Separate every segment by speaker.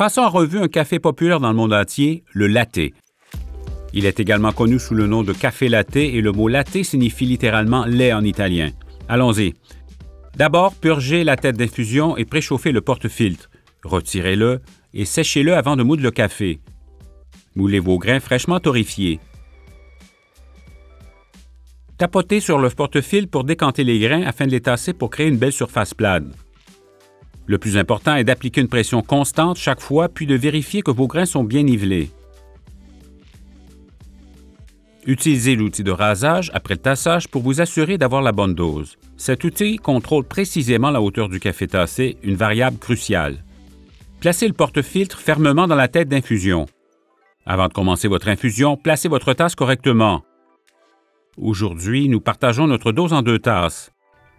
Speaker 1: Passons en revue un café populaire dans le monde entier, le latte. Il est également connu sous le nom de café latte et le mot latte signifie littéralement lait en italien. Allons-y. D'abord, purgez la tête d'infusion et préchauffez le porte-filtre. Retirez-le et séchez-le avant de moudre le café. Moulez vos grains fraîchement torréfiés. Tapotez sur le porte-filtre pour décanter les grains afin de les tasser pour créer une belle surface plane. Le plus important est d'appliquer une pression constante chaque fois puis de vérifier que vos grains sont bien nivelés. Utilisez l'outil de rasage après le tassage pour vous assurer d'avoir la bonne dose. Cet outil contrôle précisément la hauteur du café tassé, une variable cruciale. Placez le porte-filtre fermement dans la tête d'infusion. Avant de commencer votre infusion, placez votre tasse correctement. Aujourd'hui, nous partageons notre dose en 2 tasses.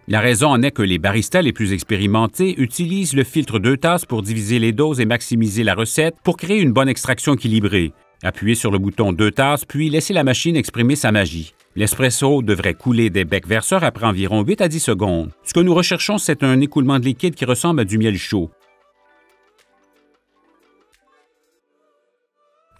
Speaker 1: La raison en est que les baristas les plus expérimentés utilisent le filtre 2 tasses pour diviser les doses et maximiser la recette pour créer une bonne extraction équilibrée. Appuyez sur le bouton 2 tasses, puis laissez la machine exprimer sa magie. L'espresso devrait couler des becs verseurs après environ 8 à 10 secondes. Ce que nous recherchons, c'est un écoulement de liquide qui ressemble à du miel chaud.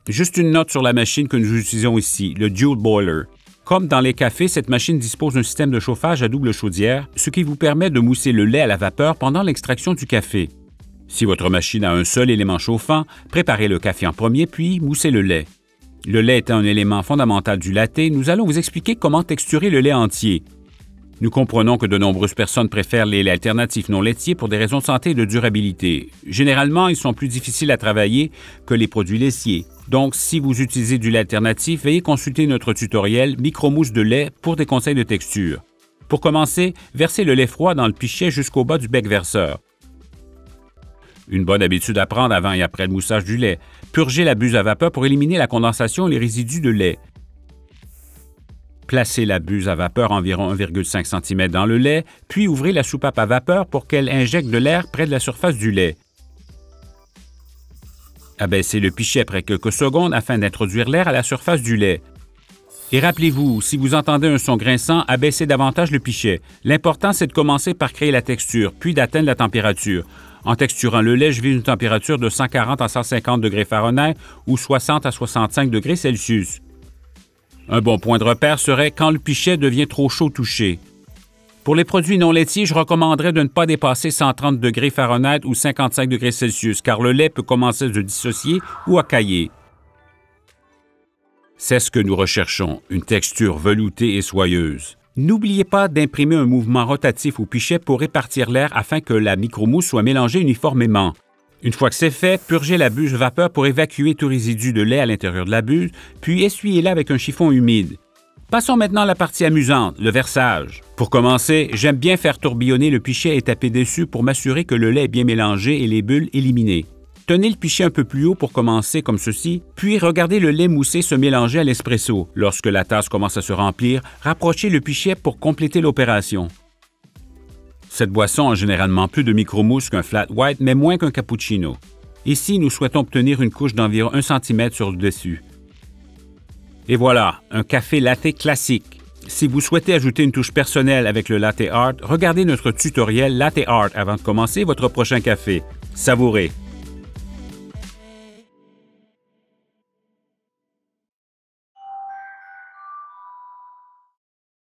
Speaker 1: Juste une note sur la machine que nous utilisons ici, le Dual Boiler. Comme dans les cafés, cette machine dispose d'un système de chauffage à double chaudière, ce qui vous permet de mousser le lait à la vapeur pendant l'extraction du café. Si votre machine a un seul élément chauffant, préparez le café en premier, puis moussez le lait. Le lait étant un élément fondamental du latte, nous allons vous expliquer comment texturer le lait entier. Nous comprenons que de nombreuses personnes préfèrent les laits alternatifs non laitiers pour des raisons de santé et de durabilité. Généralement, ils sont plus difficiles à travailler que les produits laitiers. Donc, si vous utilisez du lait alternatif, veuillez consulter notre tutoriel Micromousse de lait pour des conseils de texture. Pour commencer, versez le lait froid dans le pichet jusqu'au bas du bec verseur. Une bonne habitude à prendre avant et après le moussage du lait. Purgez la buse à vapeur pour éliminer la condensation et les résidus de lait. Placez la buse à vapeur environ 1,5 cm dans le lait, puis ouvrez la soupape à vapeur pour qu'elle injecte de l'air près de la surface du lait. Abaissez le pichet après quelques secondes afin d'introduire l'air à la surface du lait. Et rappelez-vous, si vous entendez un son grinçant, abaissez davantage le pichet. L'important, c'est de commencer par créer la texture, puis d'atteindre la température. En texturant le lait, je vise une température de 140 à 150 degrés Fahrenheit ou 60 à 65 degrés Celsius. Un bon point de repère serait quand le pichet devient trop chaud au toucher. Pour les produits non laitiers, je recommanderais de ne pas dépasser 130 degrés Fahrenheit ou 55 degrés Celsius, car le lait peut commencer à se dissocier ou à cailler. C'est ce que nous recherchons, une texture veloutée et soyeuse. N'oubliez pas d'imprimer un mouvement rotatif au pichet pour répartir l'air afin que la micromousse soit mélangée uniformément. Une fois que c'est fait, purgez la buse vapeur pour évacuer tout résidu de lait à l'intérieur de la buse, puis essuyez-la avec un chiffon humide. Passons maintenant à la partie amusante, le versage. Pour commencer, j'aime bien faire tourbillonner le pichet et taper dessus pour m'assurer que le lait est bien mélangé et les bulles éliminées. Tenez le pichet un peu plus haut pour commencer comme ceci, puis regardez le lait moussé se mélanger à l'espresso. Lorsque la tasse commence à se remplir, rapprochez le pichet pour compléter l'opération. Cette boisson a généralement plus de micromousse qu'un flat white, mais moins qu'un cappuccino. Ici, nous souhaitons obtenir une couche d'environ 1 cm sur le dessus. Et voilà, un café latte classique. Si vous souhaitez ajouter une touche personnelle avec le latte art, regardez notre tutoriel Latte Art avant de commencer votre prochain café. Savourez!